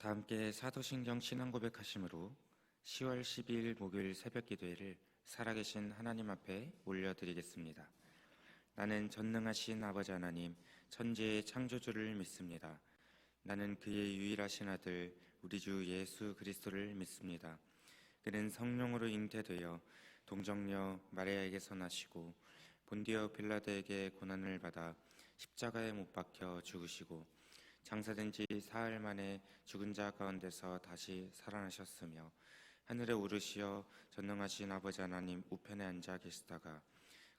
다 함께 사도신경 신앙 고백하심으로 10월 12일 목요일 새벽 기도회를 살아계신 하나님 앞에 올려드리겠습니다. 나는 전능하신 아버지 하나님, 천지의 창조주를 믿습니다. 나는 그의 유일하신 아들 우리 주 예수 그리스도를 믿습니다. 그는 성령으로 잉태되어 동정녀 마리아에게서 나시고 본디오 빌라도에게 고난을 받아 십자가에 못 박혀 죽으시고 장사된 지 사흘 만에 죽은 자 가운데서 다시 살아나셨으며 하늘에 오르시어 전능하신 아버지 하나님 우편에 앉아 계시다가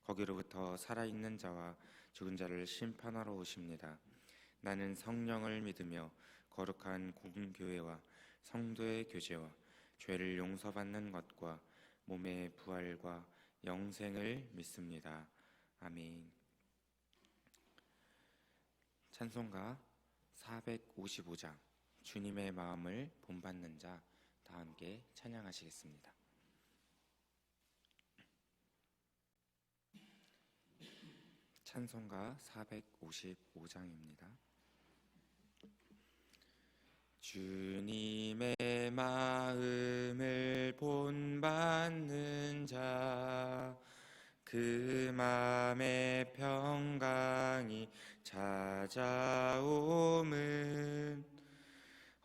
거기로부터 살아있는 자와 죽은 자를 심판하러 오십니다. 나는 성령을 믿으며 거룩한 공교회와 성도의 교제와 죄를 용서받는 것과 몸의 부활과 영생을 믿습니다. 아멘. 찬송가 455장 주님의 마음을 본받는 자, 다 함께 찬양하시겠습니다. 찬송가 455장입니다. 주님의 마음을 본받는 자, 그 맘에 평강이 찾아옴은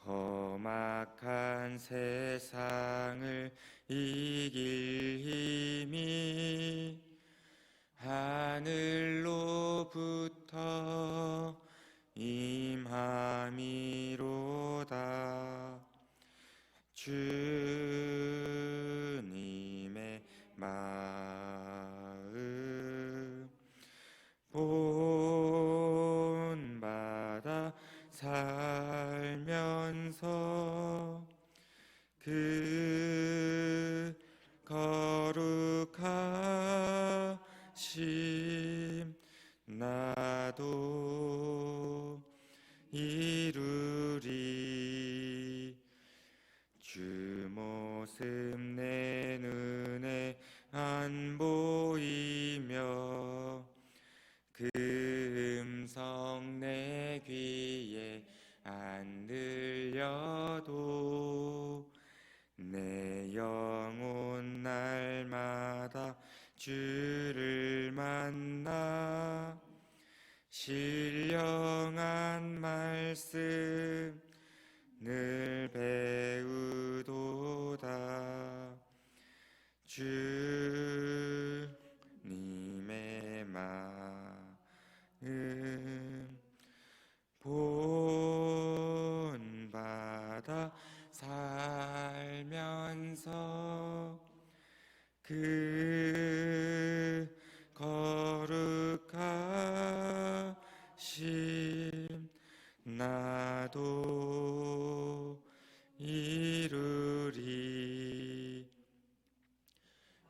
험악한 세상을 이길 힘이 하늘로부터 임함이로다. 주님의 마음 본받아 살면서 그 거룩하심 나도 이루리. 주 모습 내 눈에 안 보이며 그 음성 내 귀에 안 들려도 내 영혼 날마다 주를 만나 신령한 말씀 늘 배우도다. 주님의 마음 본받아 살면서 그 거룩하심 나도 이루리.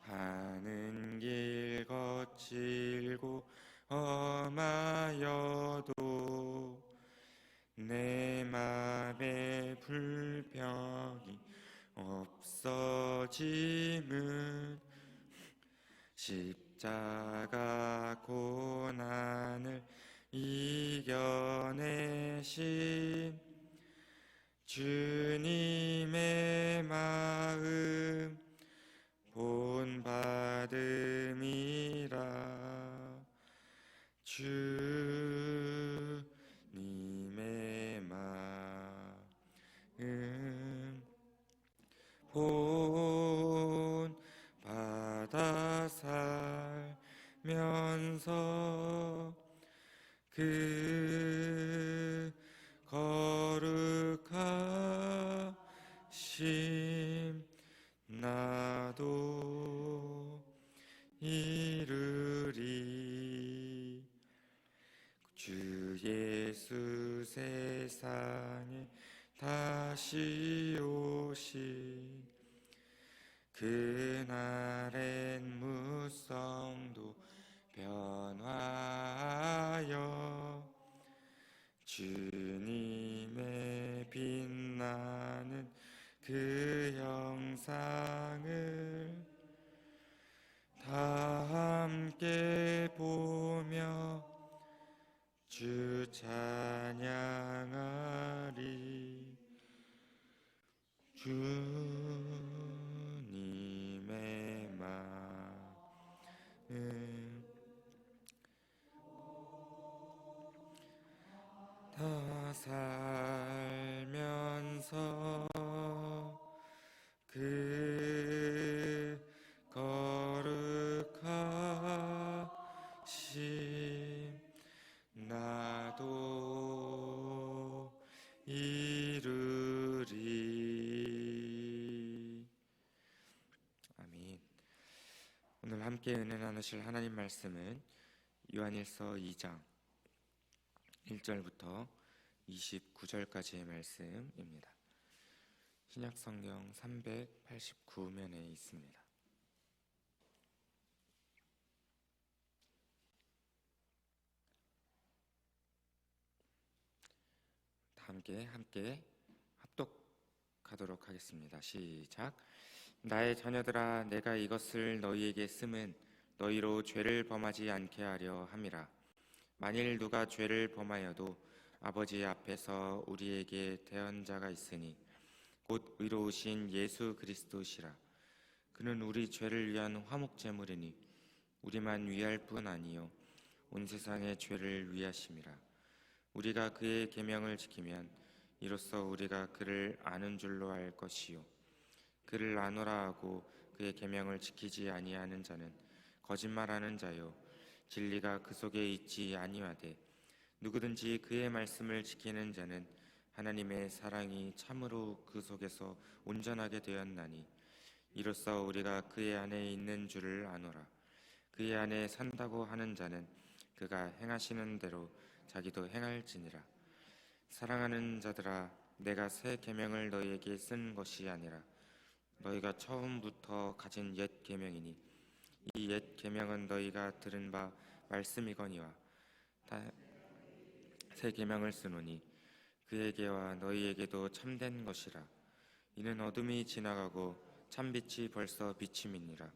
하는 길 거칠고 험하여도 내 맘에 불평이 없어짐은 십자가 고난을 이겨내신 주님의 마음 본받음이라. 주님의 마음 본받아 살면서 그 거룩하심 나도 이루리. 주 예수 세상에 다시 오시 그날엔 무성도 변화하여 주님의 빛나는 그 형상을 다 함께 보며 주 찬양하리. 주님의 마음 다 살면서 그 거룩하심 나도 이루리. 아멘. 오늘 함께 은혜 나누실 하나님 말씀은 요한일서 2장 1절부터 29절까지의 말씀입니다. 신약성경 389면에 있습니다. 함께 합독하도록 하겠습니다. 시작. 나의 자녀들아, 내가 이것을 너희에게 쓰면 너희로 죄를 범하지 않게 하려 함이라. 만일 누가 죄를 범하여도 아버지 앞에서 우리에게 대언자가 있으니 곧 의로우신 예수 그리스도시라. 그는 우리 죄를 위한 화목제물이니 우리만 위할 뿐 아니요 온 세상의 죄를 위하심이라. 우리가 그의 계명을 지키면 이로써 우리가 그를 아는 줄로 알 것이요 그를 아노라 하고 그의 계명을 지키지 아니하는 자는 거짓말하는 자요 진리가 그 속에 있지 아니하되 누구든지 그의 말씀을 지키는 자는 하나님의 사랑이 참으로 그 속에서 온전하게 되었나니 이로써 우리가 그의 안에 있는 줄을 아노라. 그의 안에 산다고 하는 자는 그가 행하시는 대로 자기도 행할지니라. 사랑하는 자들아, 내가 새 계명을 너희에게 쓴 것이 아니라 너희가 처음부터 가진 옛 계명이니 이 옛 계명은 너희가 들은 바 말씀이거니와 새 계명을 쓰노니 그에게와 너희에게도 참된 것이라. 이는 어둠이 지나가고 참빛이 벌써 비침이니라.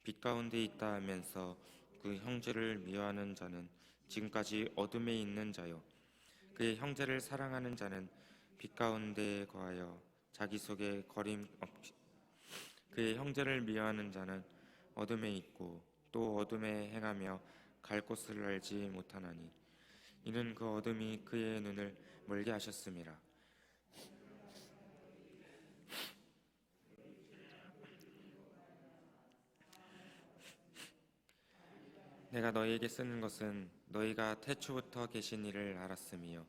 빛 가운데 있다 하면서 그 형제를 미워하는 자는 지금까지 어둠에 있는 자요 그의 형제를 사랑하는 자는 빛 가운데에 거하여 자기 속에 거림 없지. 그의 형제를 미워하는 자는 어둠에 있고 또 어둠에 행하며 갈 곳을 알지 못하나니 이는 그 어둠이 그의 눈을 멀게 하셨음이라. 내가 너희에게 쓰는 것은 너희가 태초부터 계신 이를 알았음이요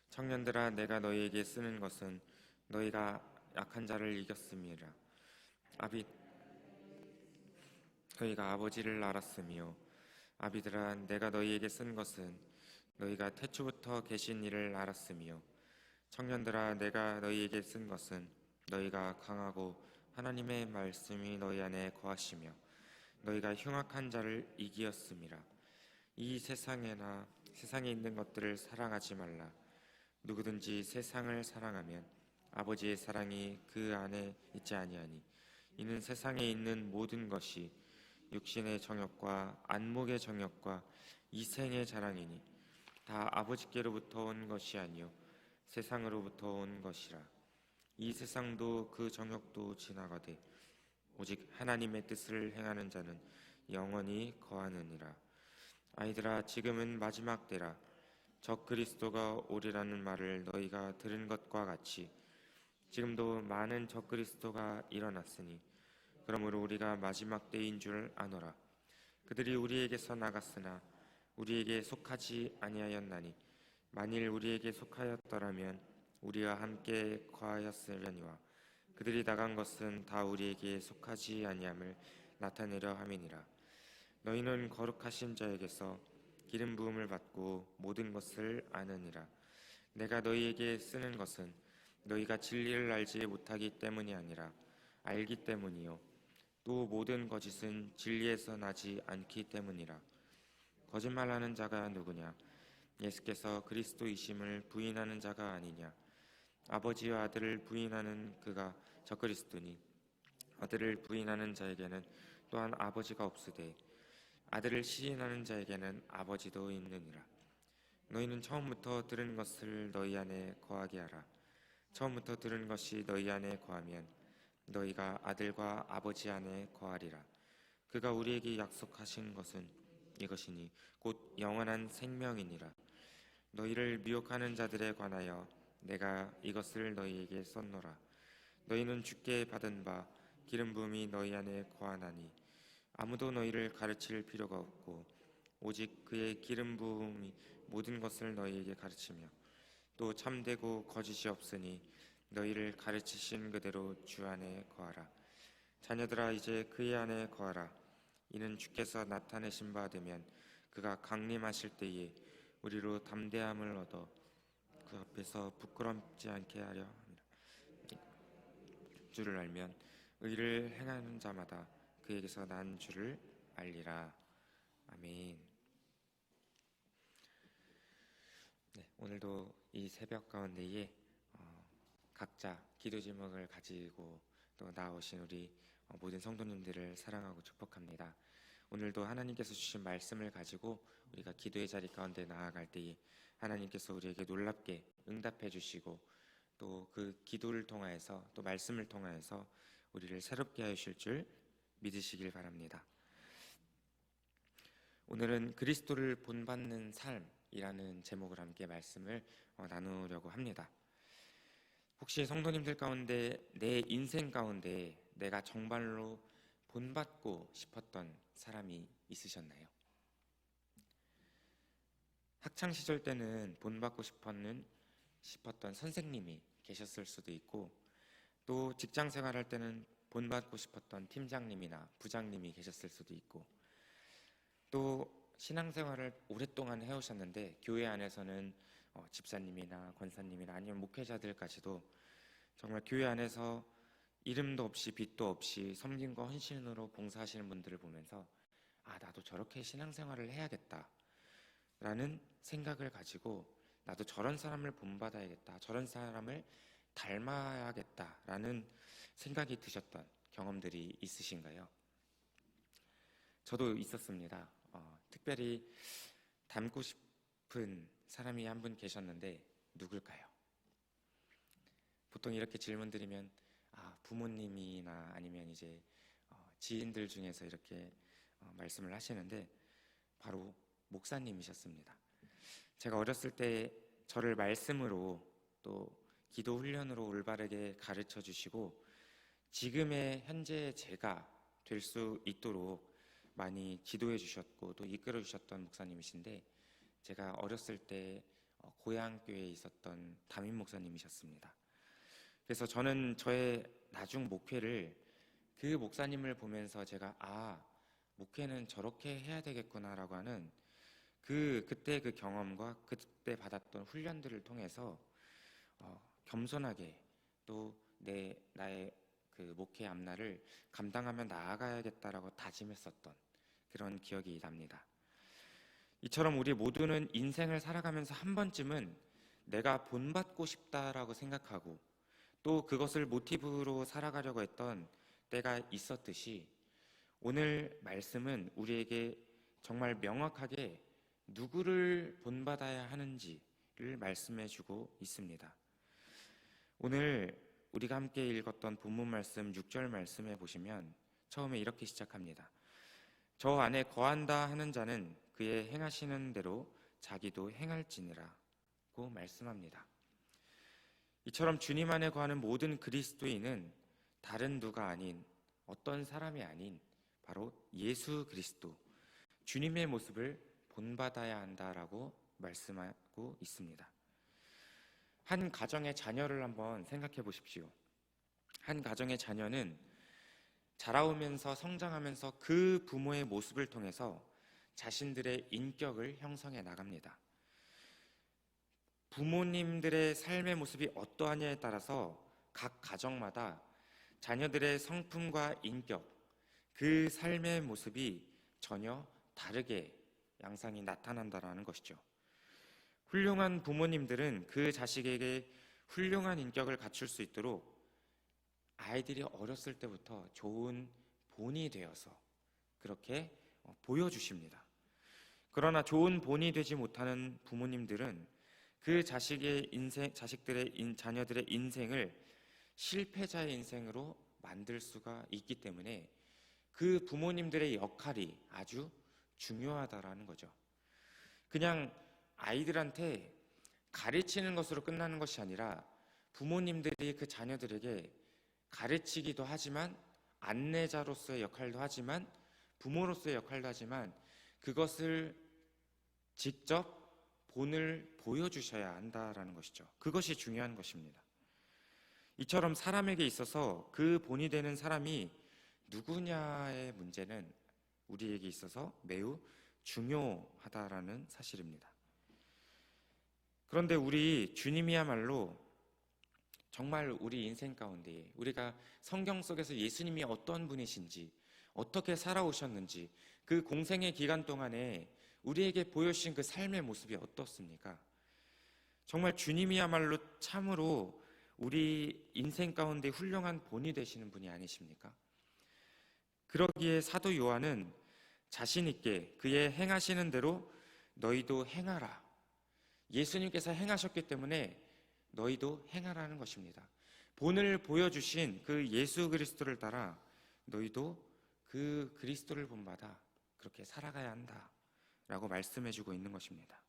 청년들아, 내가 너희에게 쓰는 것은 너희가 약한 자를 이겼음이라. 너희가 아버지를 알았으며 아비들아, 내가 너희에게 쓴 것은 너희가 태초부터 계신 이를 알았으며 청년들아, 내가 너희에게 쓴 것은 너희가 강하고 하나님의 말씀이 너희 안에 거하시며 너희가 흉악한 자를 이기었음이라. 이 세상에 있는 것들을 사랑하지 말라. 누구든지 세상을 사랑하면 아버지의 사랑이 그 안에 있지 아니하니 이는 세상에 있는 모든 것이 육신의 정욕과 안목의 정욕과 이생의 자랑이니 다 아버지께로부터 온 것이 아니요 세상으로부터 온 것이라. 이 세상도 그 정욕도 지나가되 오직 하나님의 뜻을 행하는 자는 영원히 거하느니라. 아이들아, 지금은 마지막 때라. 적 그리스도가 오리라는 말을 너희가 들은 것과 같이 지금도 많은 적 그리스도가 일어났으니 그러므로 우리가 마지막 때인 줄 아노라. 그들이 우리에게서 나갔으나 우리에게 속하지 아니하였나니 만일 우리에게 속하였더라면 우리와 함께 거하였으려니와 그들이 나간 것은 다 우리에게 속하지 아니함을 나타내려 함이니라. 너희는 거룩하신 자에게서 기름 부음을 받고 모든 것을 아느니라. 내가 너희에게 쓰는 것은 너희가 진리를 알지 못하기 때문이 아니라 알기 때문이요 또 모든 거짓은 진리에서 나지 않기 때문이라. 거짓말하는 자가 누구냐? 예수께서 그리스도이심을 부인하는 자가 아니냐? 아버지와 아들을 부인하는 그가 적그리스도니 아들을 부인하는 자에게는 또한 아버지가 없으되 아들을 시인하는 자에게는 아버지도 있느니라. 너희는 처음부터 들은 것을 너희 안에 거하게 하라. 처음부터 들은 것이 너희 안에 거하면 너희가 아들과 아버지 안에 거하리라. 그가 우리에게 약속하신 것은 이것이니 곧 영원한 생명이니라. 너희를 미혹하는 자들에 관하여 내가 이것을 너희에게 썼노라. 너희는 주께 받은 바 기름 부음이 너희 안에 거하나니 아무도 너희를 가르칠 필요가 없고 오직 그의 기름 부음이 모든 것을 너희에게 가르치며 또 참되고 거짓이 없으니 너희를 가르치신 그대로 주 안에 거하라. 자녀들아, 이제 그의 안에 거하라. 이는 주께서 나타내신 바 되면 그가 강림하실 때에 우리로 담대함을 얻어 그 앞에서 부끄럽지 않게 하려 합니다. 주를 알면 의를 행하는 자마다 그에게서 난 줄을 알리라. 아멘. 네, 오늘도 이 새벽 가운데에 각자 기도 제목을 가지고 또 나오신 우리 모든 성도님들을 사랑하고 축복합니다. 오늘도 하나님께서 주신 말씀을 가지고 우리가 기도의 자리 가운데 나아갈 때에 하나님께서 우리에게 놀랍게 응답해 주시고 또 그 기도를 통하여서 또 말씀을 통하여서 우리를 새롭게 하실 줄 믿으시길 바랍니다. 오늘은 그리스도를 본받는 삶이라는 제목으로 함께 말씀을 나누려고 합니다. 혹시 성도님들 가운데 내 인생 가운데 내가 정말로 본받고 싶었던 사람이 있으셨나요? 학창 시절 때는 본받고 싶었던 선생님이 계셨을 수도 있고 또 직장 생활할 때는 본받고 싶었던 팀장님이나 부장님이 계셨을 수도 있고 또 신앙생활을 오랫동안 해오셨는데 교회 안에서는 집사님이나 권사님이나 아니면 목회자들까지도 정말 교회 안에서 이름도 없이 빛도 없이 섬김과 헌신으로 봉사하시는 분들을 보면서 나도 저렇게 신앙생활을 해야겠다 라는 생각을 가지고 나도 저런 사람을 본받아야겠다, 저런 사람을 닮아야겠다 라는 생각이 드셨던 경험들이 있으신가요? 저도 있었습니다. 특별히 닮고 싶은 사람이 한 분 계셨는데 누굴까요? 보통 이렇게 질문 드리면 부모님이나 아니면 이제 지인들 중에서 이렇게 말씀을 하시는데 바로 목사님이셨습니다. 제가 어렸을 때 저를 말씀으로 또 기도 훈련으로 올바르게 가르쳐 주시고 지금의 현재 제가 될 수 있도록 많이 기도해 주셨고 또 이끌어 주셨던 목사님이신데 제가 어렸을 때 고향교회에 있었던 담임 목사님이셨습니다. 그래서 저는 저의 나중 목회를 그 목사님을 보면서 제가 목회는 저렇게 해야 되겠구나라고 하는 그때 그 경험과 그때 받았던 훈련들을 통해서 겸손하게 또 나의 그 목회 앞날을 감당하며 나아가야겠다라고 다짐했었던 그런 기억이 납니다. 이처럼 우리 모두는 인생을 살아가면서 한 번쯤은 내가 본받고 싶다라고 생각하고 또 그것을 모티브로 살아가려고 했던 때가 있었듯이 오늘 말씀은 우리에게 정말 명확하게 누구를 본받아야 하는지를 말씀해주고 있습니다. 오늘 우리가 함께 읽었던 본문 말씀 6절 말씀에 보시면 처음에 이렇게 시작합니다. 저 안에 거한다 하는 자는 그의 행하시는 대로 자기도 행할지니라고 말씀합니다. 이처럼 주님 안에 거하는 모든 그리스도인은 다른 누가 아닌 어떤 사람이 아닌 바로 예수 그리스도 주님의 모습을 본받아야 한다라고 말씀하고 있습니다. 한 가정의 자녀를 한번 생각해 보십시오. 한 가정의 자녀는 자라오면서 성장하면서 그 부모의 모습을 통해서 자신들의 인격을 형성해 나갑니다. 부모님들의 삶의 모습이 어떠하냐에 따라서 각 가정마다 자녀들의 성품과 인격, 그 삶의 모습이 전혀 다르게 양상이 나타난다는 것이죠. 훌륭한 부모님들은 그 자식에게 훌륭한 인격을 갖출 수 있도록 아이들이 어렸을 때부터 좋은 본이 되어서 그렇게 보여주십니다. 그러나 좋은 본이 되지 못하는 부모님들은 그 자녀들의 인생을 실패자의 인생으로 만들 수가 있기 때문에 그 부모님들의 역할이 아주 중요하다라는 거죠. 그냥 아이들한테 가르치는 것으로 끝나는 것이 아니라 부모님들이 그 자녀들에게 가르치기도 하지만 안내자로서의 역할도 하지만 부모로서의 역할도 하지만 그것을 직접 본을 보여주셔야 한다라는 것이죠. 그것이 중요한 것입니다. 이처럼 사람에게 있어서 그 본이 되는 사람이 누구냐의 문제는 우리에게 있어서 매우 중요하다라는 사실입니다. 그런데 우리 주님이야말로 정말 우리 인생 가운데 우리가 성경 속에서 예수님이 어떤 분이신지 어떻게 살아오셨는지 그 공생의 기간 동안에 우리에게 보여주신 그 삶의 모습이 어떻습니까? 정말 주님이야말로 참으로 우리 인생 가운데 훌륭한 본이 되시는 분이 아니십니까? 그러기에 사도 요한은 자신 있게 그의 행하시는 대로 너희도 행하라. 예수님께서 행하셨기 때문에 너희도 행하라는 것입니다. 본을 보여주신 그 예수 그리스도를 따라 너희도 그 그리스도를 본받아 그렇게 살아가야 한다라고 말씀해주고 있는 것입니다.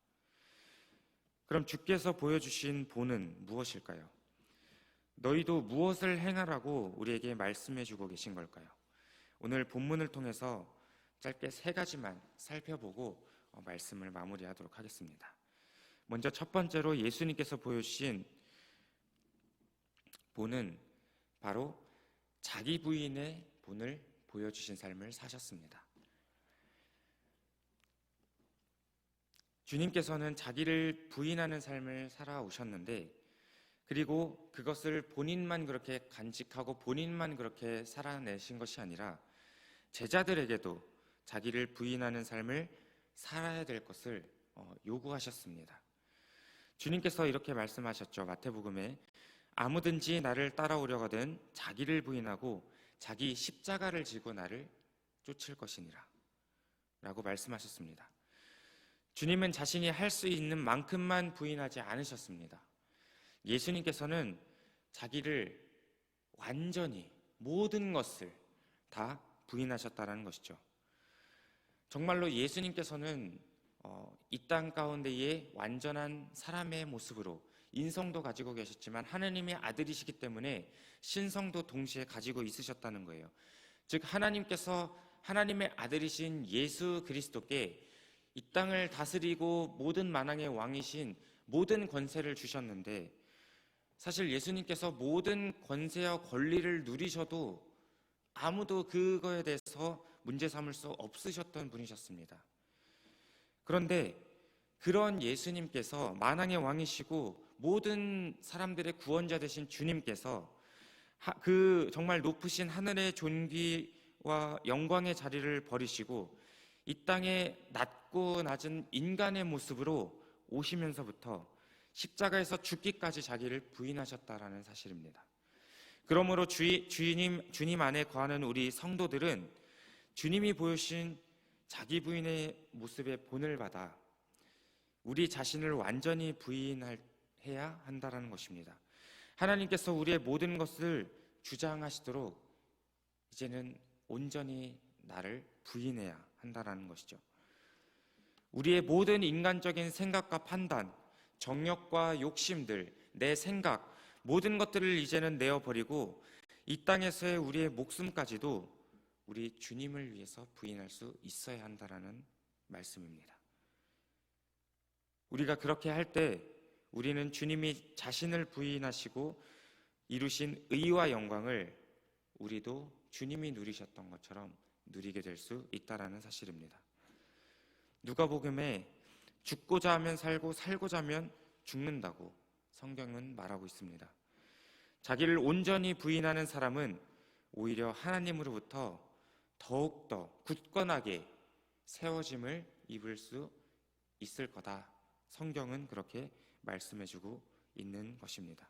그럼 주께서 보여주신 본은 무엇일까요? 너희도 무엇을 행하라고 우리에게 말씀해주고 계신 걸까요? 오늘 본문을 통해서 짧게 3가지만 살펴보고 말씀을 마무리하도록 하겠습니다. 먼저 첫 번째로 예수님께서 보여주신 본은 바로 자기 부인의 본을 보여주신 삶을 사셨습니다. 주님께서는 자기를 부인하는 삶을 살아오셨는데 그리고 그것을 본인만 그렇게 간직하고 본인만 그렇게 살아내신 것이 아니라 제자들에게도 자기를 부인하는 삶을 살아야 될 것을 요구하셨습니다. 주님께서 이렇게 말씀하셨죠. 마태복음에 아무든지 나를 따라오려거든 자기를 부인하고 자기 십자가를 지고 나를 쫓을 것이니라 라고 말씀하셨습니다. 주님은 자신이 할 수 있는 만큼만 부인하지 않으셨습니다. 예수님께서는 자기를 완전히 모든 것을 다 부인하셨다는 것이죠. 정말로 예수님께서는 이 땅 가운데의 완전한 사람의 모습으로 인성도 가지고 계셨지만 하나님의 아들이시기 때문에 신성도 동시에 가지고 있으셨다는 거예요. 즉 하나님께서 하나님의 아들이신 예수 그리스도께 이 땅을 다스리고 모든 만왕의 왕이신 모든 권세를 주셨는데 사실 예수님께서 모든 권세와 권리를 누리셔도 아무도 그거에 대해서 문제 삼을 수 없으셨던 분이셨습니다. 그런데 그런 예수님께서 만왕의 왕이시고 모든 사람들의 구원자 되신 주님께서 그 정말 높으신 하늘의 존귀와 영광의 자리를 버리시고 이 땅에 낮고 낮은 인간의 모습으로 오시면서부터 십자가에서 죽기까지 자기를 부인하셨다라는 사실입니다. 그러므로 주님 안에 거하는 우리 성도들은 주님이 보여주신 자기 부인의 모습의 본을 받아 우리 자신을 완전히 부인해야 한다는 것입니다. 하나님께서 우리의 모든 것을 주장하시도록 이제는 온전히 나를 부인해야 한다는 것이죠. 우리의 모든 인간적인 생각과 판단, 정욕과 욕심들, 내 생각, 모든 것들을 이제는 내어버리고 이 땅에서의 우리의 목숨까지도 우리 주님을 위해서 부인할 수 있어야 한다는 말씀입니다. 우리가 그렇게 할 때 우리는 주님이 자신을 부인하시고 이루신 의와 영광을 우리도 주님이 누리셨던 것처럼 누리게 될 수 있다는 사실입니다. 누가복음에 죽고자 하면 살고 살고자 하면 죽는다고 성경은 말하고 있습니다. 자기를 온전히 부인하는 사람은 오히려 하나님으로부터 더욱더 굳건하게 세워짐을 입을 수 있을 거다. 성경은 그렇게 말씀해주고 있는 것입니다.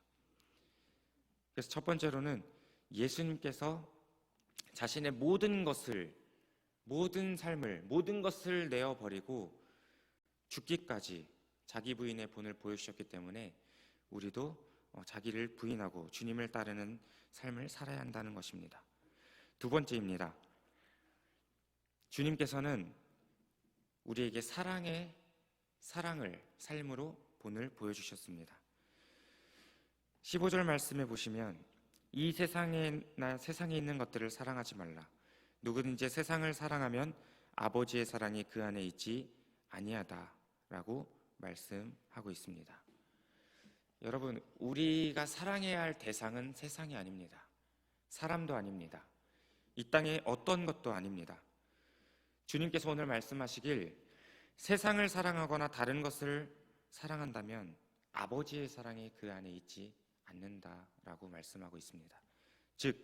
그래서 첫 번째로는 예수님께서 자신의 모든 것을, 모든 삶을, 모든 것을 내어버리고 죽기까지 자기 부인의 본을 보여주셨기 때문에 우리도 자기를 부인하고 주님을 따르는 삶을 살아야 한다는 것입니다. 두 번째입니다. 주님께서는 우리에게 사랑을 삶으로 본을 보여주셨습니다. 15절 말씀에 보시면 이 세상에 있는 것들을 사랑하지 말라. 누구든지 세상을 사랑하면 아버지의 사랑이 그 안에 있지 아니하다라고 말씀하고 있습니다. 여러분, 우리가 사랑해야 할 대상은 세상이 아닙니다. 사람도 아닙니다. 이 땅의 어떤 것도 아닙니다. 주님께서 오늘 말씀하시길 세상을 사랑하거나 다른 것을 사랑한다면 아버지의 사랑이 그 안에 있지 않는다라고 말씀하고 있습니다. 즉,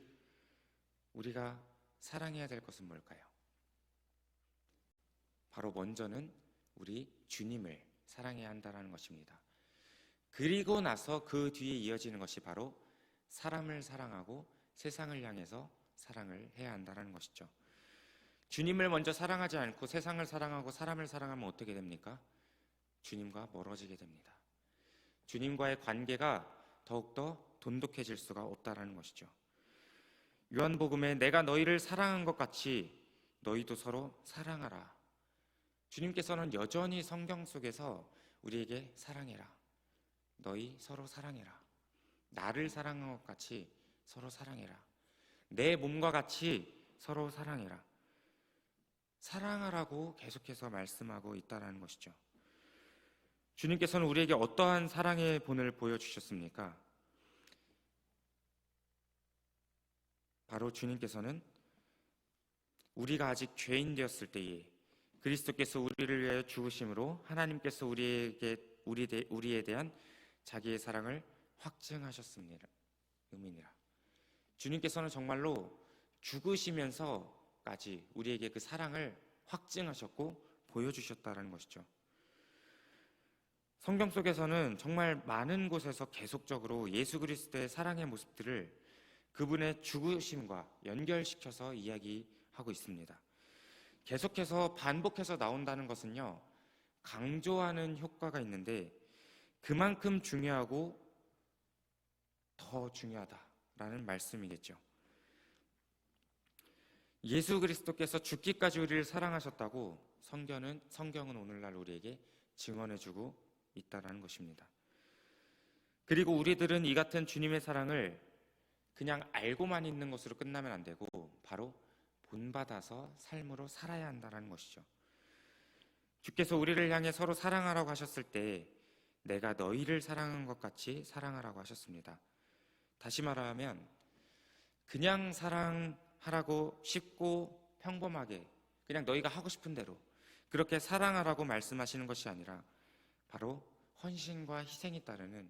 우리가 사랑해야 될 것은 뭘까요? 바로 먼저는 우리 주님을 사랑해야 한다는 것입니다. 그리고 나서 그 뒤에 이어지는 것이 바로 사람을 사랑하고 세상을 향해서 사랑을 해야 한다는 것이죠. 주님을 먼저 사랑하지 않고 세상을 사랑하고 사람을 사랑하면 어떻게 됩니까? 주님과 멀어지게 됩니다. 주님과의 관계가 더욱더 돈독해질 수가 없다는 것이죠. 요한복음에 내가 너희를 사랑한 것 같이 너희도 서로 사랑하라. 주님께서는 여전히 성경 속에서 우리에게 사랑해라, 너희 서로 사랑해라, 나를 사랑한 것 같이 서로 사랑해라, 내 몸과 같이 서로 사랑해라, 사랑하라고 계속해서 말씀하고 있다는 것이죠. 주님께서는 우리에게 어떠한 사랑의 본을 보여주셨습니까? 바로 주님께서는 우리가 아직 죄인 되었을 때에 그리스도께서 우리를 위하여 죽으심으로 하나님께서 우리에 대한 자기의 사랑을 확증하셨습니다. 의미니라. 주님께서는 정말로 죽으시면서까지 우리에게 그 사랑을 확증하셨고 보여주셨다는 것이죠. 성경 속에서는 정말 많은 곳에서 계속적으로 예수 그리스도의 사랑의 모습들을 그분의 죽으심과 연결시켜서 이야기하고 있습니다. 계속해서 반복해서 나온다는 것은요, 강조하는 효과가 있는데 그만큼 중요하고 더 중요하다라는 말씀이겠죠. 예수 그리스도께서 죽기까지 우리를 사랑하셨다고 성경은 오늘날 우리에게 증언해주고 있다는 것입니다. 그리고 우리들은 이 같은 주님의 사랑을 그냥 알고만 있는 것으로 끝나면 안 되고 바로 본받아서 삶으로 살아야 한다는 것이죠. 주께서 우리를 향해 서로 사랑하라고 하셨을 때 내가 너희를 사랑한 것 같이 사랑하라고 하셨습니다. 다시 말하면 그냥 사랑하라고 쉽고 평범하게 그냥 너희가 하고 싶은 대로 그렇게 사랑하라고 말씀하시는 것이 아니라 바로 헌신과 희생이 따르는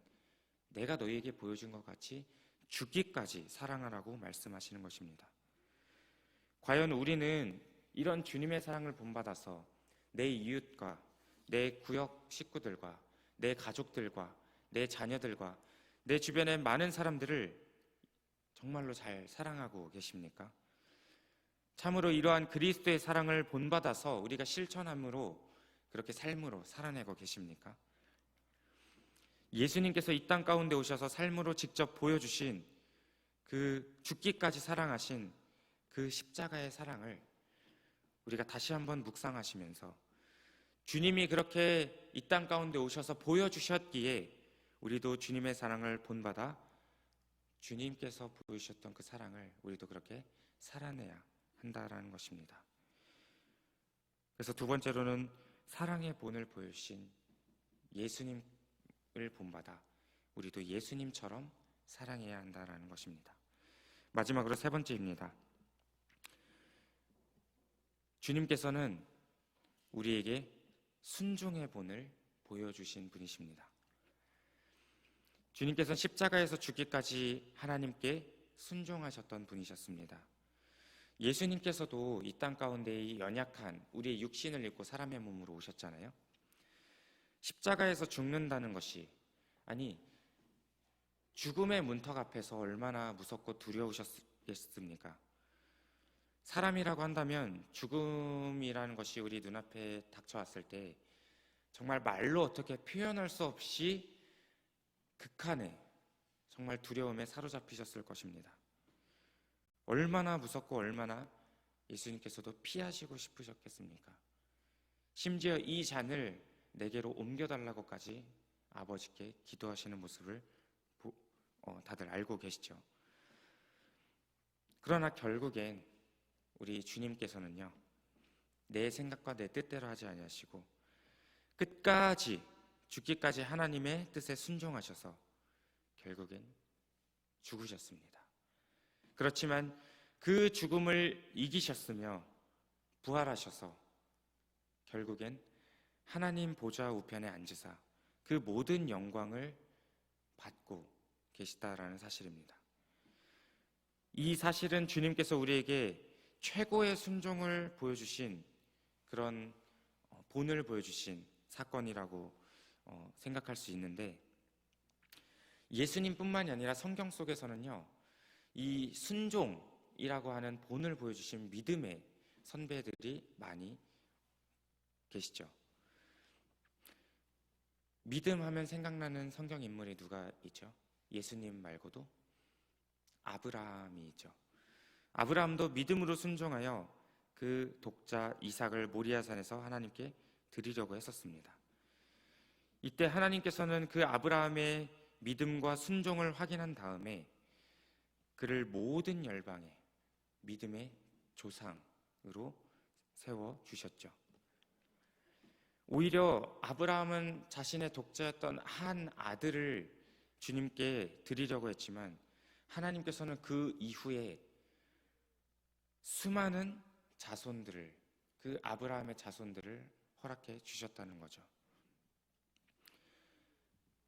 내가 너희에게 보여준 것 같이 죽기까지 사랑하라고 말씀하시는 것입니다. 과연 우리는 이런 주님의 사랑을 본받아서 내 이웃과 내 구역 식구들과 내 가족들과 내 자녀들과 내 주변의 많은 사람들을 정말로 잘 사랑하고 계십니까? 참으로 이러한 그리스도의 사랑을 본받아서 우리가 실천함으로 그렇게 삶으로 살아내고 계십니까? 예수님께서 이 땅 가운데 오셔서 삶으로 직접 보여주신 그 죽기까지 사랑하신 그 십자가의 사랑을 우리가 다시 한번 묵상하시면서 주님이 그렇게 이 땅 가운데 오셔서 보여주셨기에 우리도 주님의 사랑을 본받아 주님께서 보여주셨던 그 사랑을 우리도 그렇게 살아내야 한다라는 것입니다. 그래서 두 번째로는 사랑의 본을 보여주신 예수님을 본받아 우리도 예수님처럼 사랑해야 한다라는 것입니다. 마지막으로 세 번째입니다. 주님께서는 우리에게 순종의 본을 보여주신 분이십니다. 주님께서는 십자가에서 죽기까지 하나님께 순종하셨던 분이셨습니다. 예수님께서도 이 땅 가운데 이 연약한 우리의 육신을 입고 사람의 몸으로 오셨잖아요. 십자가에서 죽는다는 것이 아니 죽음의 문턱 앞에서 얼마나 무섭고 두려우셨겠습니까? 사람이라고 한다면 죽음이라는 것이 우리 눈앞에 닥쳐왔을 때 정말 말로 어떻게 표현할 수 없이 극한의 정말 두려움에 사로잡히셨을 것입니다. 얼마나 무섭고 얼마나 예수님께서도 피하시고 싶으셨겠습니까? 심지어 이 잔을 내게로 옮겨달라고까지 아버지께 기도하시는 모습을 다들 알고 계시죠. 그러나 결국엔 우리 주님께서는요, 내 생각과 내 뜻대로 하지 아니하시고 끝까지 죽기까지 하나님의 뜻에 순종하셔서 결국엔 죽으셨습니다. 그렇지만 그 죽음을 이기셨으며 부활하셔서 결국엔 하나님 보좌 우편에 앉으사 그 모든 영광을 받고 계시다라는 사실입니다. 이 사실은 주님께서 우리에게 최고의 순종을 보여주신 그런 본을 보여주신 사건이라고 생각할 수 있는데, 예수님뿐만이 아니라 성경 속에서는요, 이 순종이라고 하는 본을 보여주신 믿음의 선배들이 많이 계시죠. 믿음하면 생각나는 성경 인물이 누가 있죠? 예수님 말고도 아브라함이 있죠. 아브라함도 믿음으로 순종하여 그 독자 이삭을 모리아산에서 하나님께 드리려고 했었습니다. 이때 하나님께서는 그 아브라함의 믿음과 순종을 확인한 다음에 그를 모든 열방의 믿음의 조상으로 세워주셨죠. 오히려 아브라함은 자신의 독자였던 한 아들을 주님께 드리려고 했지만 하나님께서는 그 이후에 수많은 자손들을, 그 아브라함의 자손들을 허락해 주셨다는 거죠.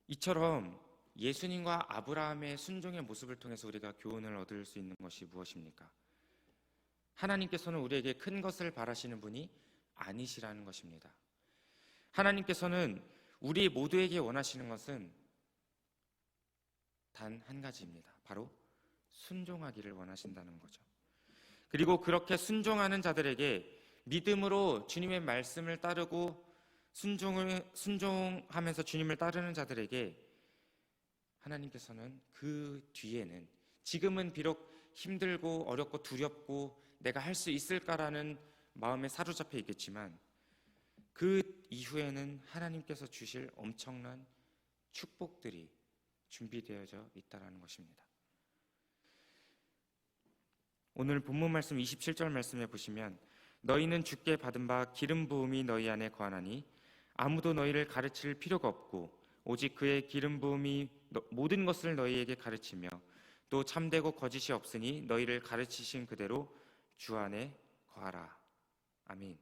이처럼 예수님과 아브라함의 순종의 모습을 통해서 우리가 교훈을 얻을 수 있는 것이 무엇입니까? 하나님께서는 우리에게 큰 것을 바라시는 분이 아니시라는 것입니다. 하나님께서는 우리 모두에게 원하시는 것은 단 한 가지입니다. 바로 순종하기를 원하신다는 거죠. 그리고 그렇게 순종하는 자들에게, 믿음으로 주님의 말씀을 따르고 순종하면서 주님을 따르는 자들에게 하나님께서는 그 뒤에는, 지금은 비록 힘들고 어렵고 두렵고 내가 할 수 있을까라는 마음에 사로잡혀 있겠지만 그 이후에는 하나님께서 주실 엄청난 축복들이 준비되어져 있다는 것입니다. 오늘 본문 말씀 27절 말씀에 보시면, 너희는 주께 받은 바 기름 부음이 너희 안에 거하나니 아무도 너희를 가르칠 필요가 없고 오직 그의 기름 부음이 모든 것을 너희에게 가르치며 또 참되고 거짓이 없으니 너희를 가르치신 그대로 주 안에 거하라. 아멘.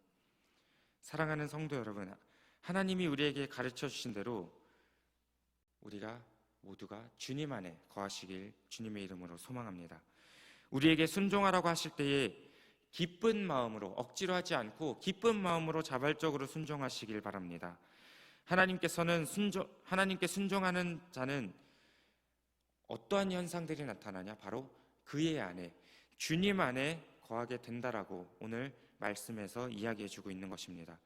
사랑하는 성도 여러분, 하나님이 우리에게 가르쳐 주신 대로 우리가 모두가 주님 안에 거하시길 주님의 이름으로 소망합니다. 우리에게 순종하라고 하실 때에 기쁜 마음으로, 억지로 하지 않고 기쁜 마음으로 자발적으로 순종하시길 바랍니다. 하나님께 순종하는 자는 어떠한 현상들이 나타나냐? 바로 그의 안에, 주님 안에 거하게 된다라고 오늘 말씀에서 이야기해주고 있는 것입니다.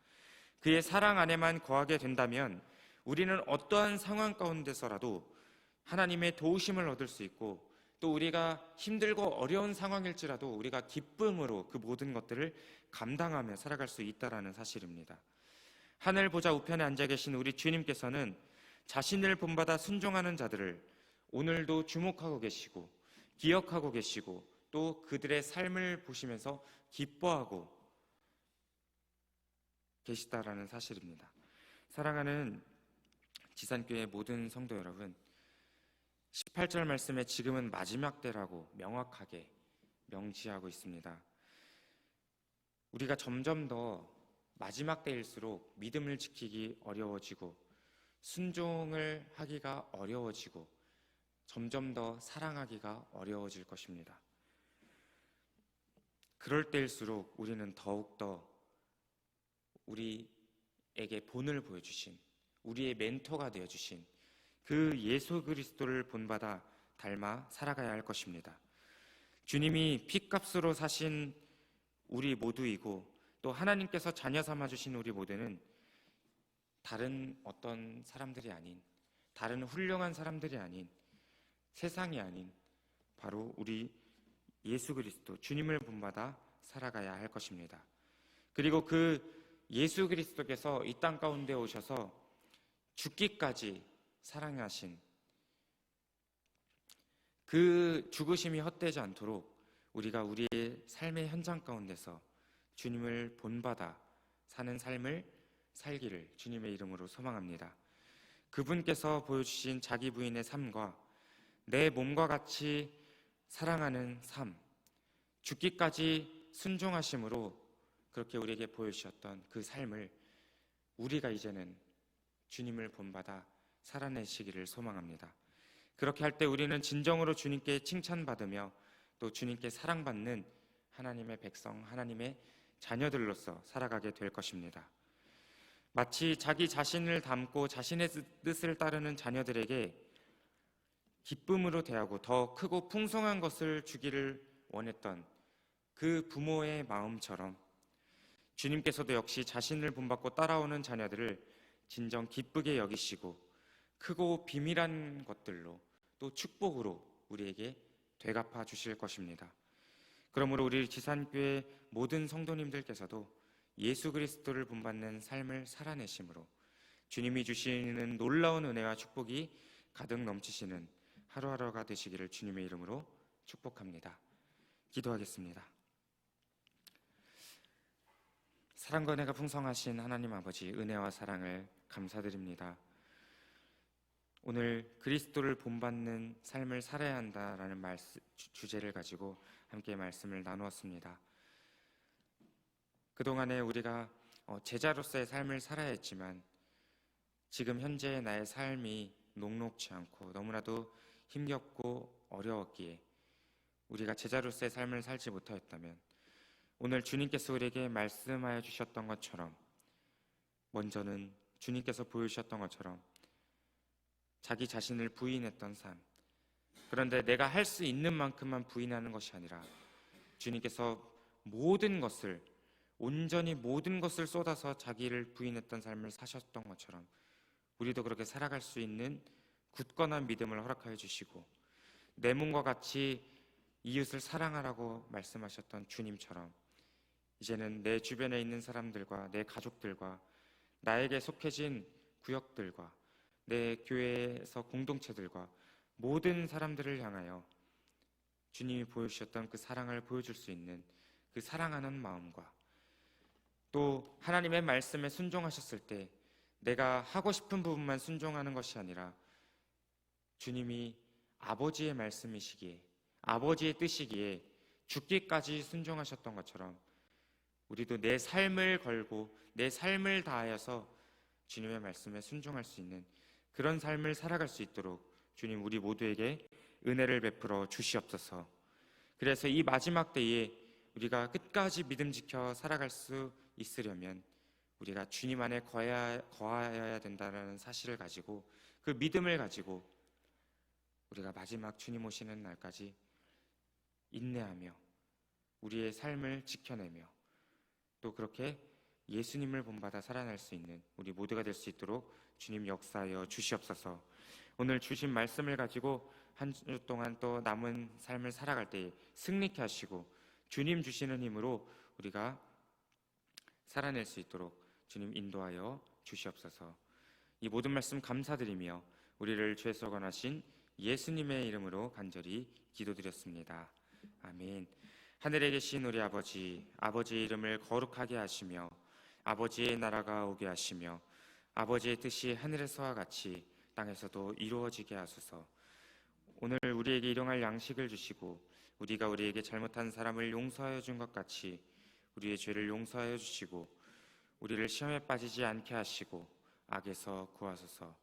그의 사랑 안에만 거하게 된다면 우리는 어떠한 상황 가운데서라도 하나님의 도우심을 얻을 수 있고, 또 우리가 힘들고 어려운 상황일지라도 우리가 기쁨으로 그 모든 것들을 감당하며 살아갈 수 있다는 사실입니다. 하늘 보좌 우편에 앉아 계신 우리 주님께서는 자신을 본받아 순종하는 자들을 오늘도 주목하고 계시고 기억하고 계시고 또 그들의 삶을 보시면서 기뻐하고 계시다라는 사실입니다. 사랑하는 지산교회 모든 성도 여러분, 18절 말씀에 지금은 마지막 때라고 명확하게 명시하고 있습니다. 우리가 점점 더 마지막 때일수록 믿음을 지키기 어려워지고 순종을 하기가 어려워지고 점점 더 사랑하기가 어려워질 것입니다. 그럴 때일수록 우리는 더욱더 우리에게 본을 보여주신, 우리의 멘토가 되어주신 그 예수 그리스도를 본받아 닮아 살아가야 할 것입니다. 주님이 핏값으로 사신 우리 모두이고 또 하나님께서 자녀 삼아주신 우리 모두는 다른 어떤 사람들이 아닌, 다른 훌륭한 사람들이 아닌, 세상이 아닌 바로 우리 예수 그리스도 주님을 본받아 살아가야 할 것입니다. 그리고 그 예수 그리스도께서 이 땅 가운데 오셔서 죽기까지 사랑하신 그 죽으심이 헛되지 않도록 우리가 우리의 삶의 현장 가운데서 주님을 본받아 사는 삶을 살기를 주님의 이름으로 소망합니다. 그분께서 보여주신 자기 부인의 삶과 내 몸과 같이 사랑하는 삶, 죽기까지 순종하심으로 그렇게 우리에게 보여주셨던 그 삶을 우리가 이제는 주님을 본받아 살아내시기를 소망합니다. 그렇게 할 때 우리는 진정으로 주님께 칭찬받으며 또 주님께 사랑받는 하나님의 백성, 하나님의 자녀들로서 살아가게 될 것입니다. 마치 자기 자신을 닮고 자신의 뜻을 따르는 자녀들에게 기쁨으로 대하고 더 크고 풍성한 것을 주기를 원했던 그 부모의 마음처럼 주님께서도 역시 자신을 본받고 따라오는 자녀들을 진정 기쁘게 여기시고 크고 비밀한 것들로 또 축복으로 우리에게 되갚아 주실 것입니다. 그러므로 우리 지산교회 모든 성도님들께서도 예수 그리스도를 본받는 삶을 살아내심으로 주님이 주시는 놀라운 은혜와 축복이 가득 넘치시는 하루하루가 되시기를 주님의 이름으로 축복합니다. 기도하겠습니다. 사랑과 은혜가 풍성하신 하나님 아버지, 은혜와 사랑을 감사드립니다. 오늘 그리스도를 본받는 삶을 살아야 한다라는 주제를 가지고 함께 말씀을 나누었습니다. 그동안에 우리가 제자로서의 삶을 살아야 했지만 지금 현재의 나의 삶이 녹록지 않고 너무나도 힘겹고 어려웠기에 우리가 제자로서의 삶을 살지 못하였다면 오늘 주님께서 우리에게 말씀하여 주셨던 것처럼 먼저는 주님께서 보여주셨던 것처럼 자기 자신을 부인했던 삶, 그런데 내가 할 수 있는 만큼만 부인하는 것이 아니라 주님께서 모든 것을 온전히 모든 것을 쏟아서 자기를 부인했던 삶을 사셨던 것처럼 우리도 그렇게 살아갈 수 있는 굳건한 믿음을 허락하여 주시고 내 몸과 같이 이웃을 사랑하라고 말씀하셨던 주님처럼 이제는 내 주변에 있는 사람들과 내 가족들과 나에게 속해진 구역들과 내 교회에서 공동체들과 모든 사람들을 향하여 주님이 보여주셨던 그 사랑을 보여줄 수 있는 그 사랑하는 마음과 또 하나님의 말씀에 순종하셨을 때 내가 하고 싶은 부분만 순종하는 것이 아니라 주님이 아버지의 말씀이시기에 아버지의 뜻이기에 죽기까지 순종하셨던 것처럼 우리도 내 삶을 걸고 내 삶을 다하여서 주님의 말씀에 순종할 수 있는 그런 삶을 살아갈 수 있도록 주님 우리 모두에게 은혜를 베풀어 주시옵소서. 그래서 이 마지막 때에 우리가 끝까지 믿음 지켜 살아갈 수 있으려면 우리가 주님 안에 거하여야 된다는 사실을 가지고 그 믿음을 가지고 우리가 마지막 주님 오시는 날까지 인내하며 우리의 삶을 지켜내며 또 그렇게 예수님을 본받아 살아날 수 있는 우리 모두가 될 수 있도록 주님 역사하여 주시옵소서. 오늘 주신 말씀을 가지고 한 주 동안 또 남은 삶을 살아갈 때 승리케 하시고 주님 주시는 힘으로 우리가 살아낼 수 있도록 주님 인도하여 주시옵소서. 이 모든 말씀 감사드리며 우리를 죄에서 건하신 예수님의 이름으로 간절히 기도드렸습니다. 아멘. 하늘에 계신 우리 아버지, 아버지의 이름을 거룩하게 하시며 아버지의 나라가 오게 하시며 아버지의 뜻이 하늘에서와 같이 땅에서도 이루어지게 하소서. 오늘 우리에게 일용할 양식을 주시고 우리가 우리에게 잘못한 사람을 용서하여 준 것 같이 우리의 죄를 용서하여 주시고 우리를 시험에 빠지지 않게 하시고 악에서 구하소서.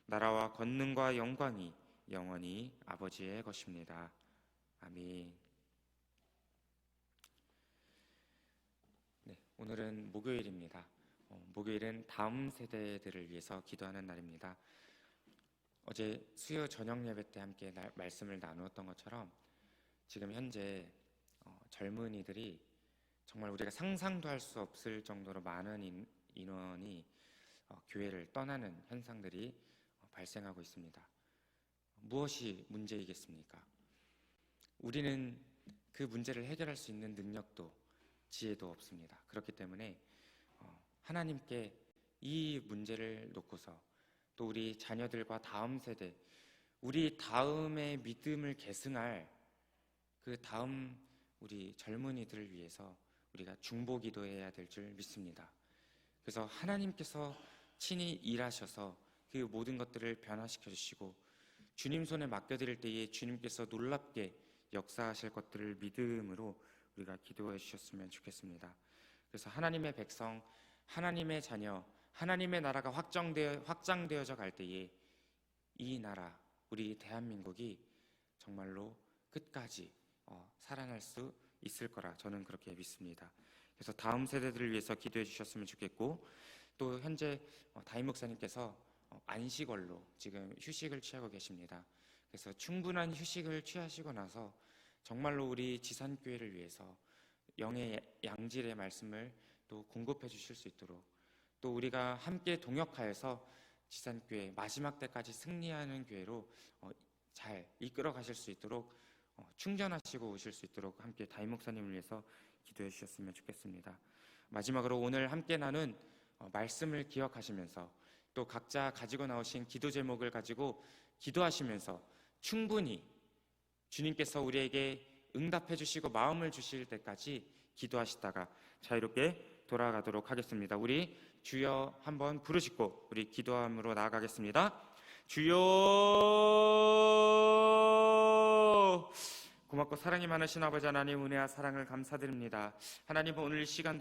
나라와 권능과 영광이 영원히 아버지의 것입니다. 아멘. 네, 오늘은 목요일입니다. 목요일은 다음 세대들을 위해서 기도하는 날입니다. 어제 수요 저녁 예배 때 함께 말씀을 나누었던 것처럼 지금 현재 젊은이들이 정말 우리가 상상도 할 수 없을 정도로 많은 인원이 교회를 떠나는 현상들이 발생하고 있습니다. 무엇이 문제이겠습니까? 우리는 그 문제를 해결할 수 있는 능력도 지혜도 없습니다. 그렇기 때문에 하나님께 이 문제를 놓고서 또 우리 자녀들과 다음 세대, 우리 다음의 믿음을 계승할 그 다음 우리 젊은이들을 위해서 우리가 중보기도해야 될 줄 믿습니다. 그래서 하나님께서 친히 일하셔서 그 모든 것들을 변화시켜 주시고 주님 손에 맡겨드릴 때에 주님께서 놀랍게 역사하실 것들을 믿음으로 우리가 기도해 주셨으면 좋겠습니다. 그래서 하나님의 백성, 하나님의 자녀, 하나님의 나라가 확장되어져 갈 때에 이 나라, 우리 대한민국이 정말로 끝까지 살아날 수 있을 거라 저는 그렇게 믿습니다. 그래서 다음 세대들을 위해서 기도해 주셨으면 좋겠고, 또 현재 다임 목사님께서 안식월로 지금 휴식을 취하고 계십니다. 그래서 충분한 휴식을 취하시고 나서 정말로 우리 지산교회를 위해서 영의 양질의 말씀을 또 공급해 주실 수 있도록, 또 우리가 함께 동역하여서 지산교회 마지막 때까지 승리하는 교회로 잘 이끌어 가실 수 있도록 충전하시고 오실 수 있도록 함께 다임 목사님을 위해서 기도해 주셨으면 좋겠습니다. 마지막으로 오늘 함께 나눈 말씀을 기억하시면서 또 각자 가지고 나오신 기도 제목을 가지고 기도하시면서 충분히 주님께서 우리에게 응답해 주시고 마음을 주실 때까지 기도하시다가 자유롭게 돌아가도록 하겠습니다. 우리 주여 한번 부르시고 우리 기도함으로 나아가겠습니다. 주여, 고맙고 사랑이 많으신 아버지 하나님, 은혜와 사랑을 감사드립니다. 하나님, 오늘 이 시간도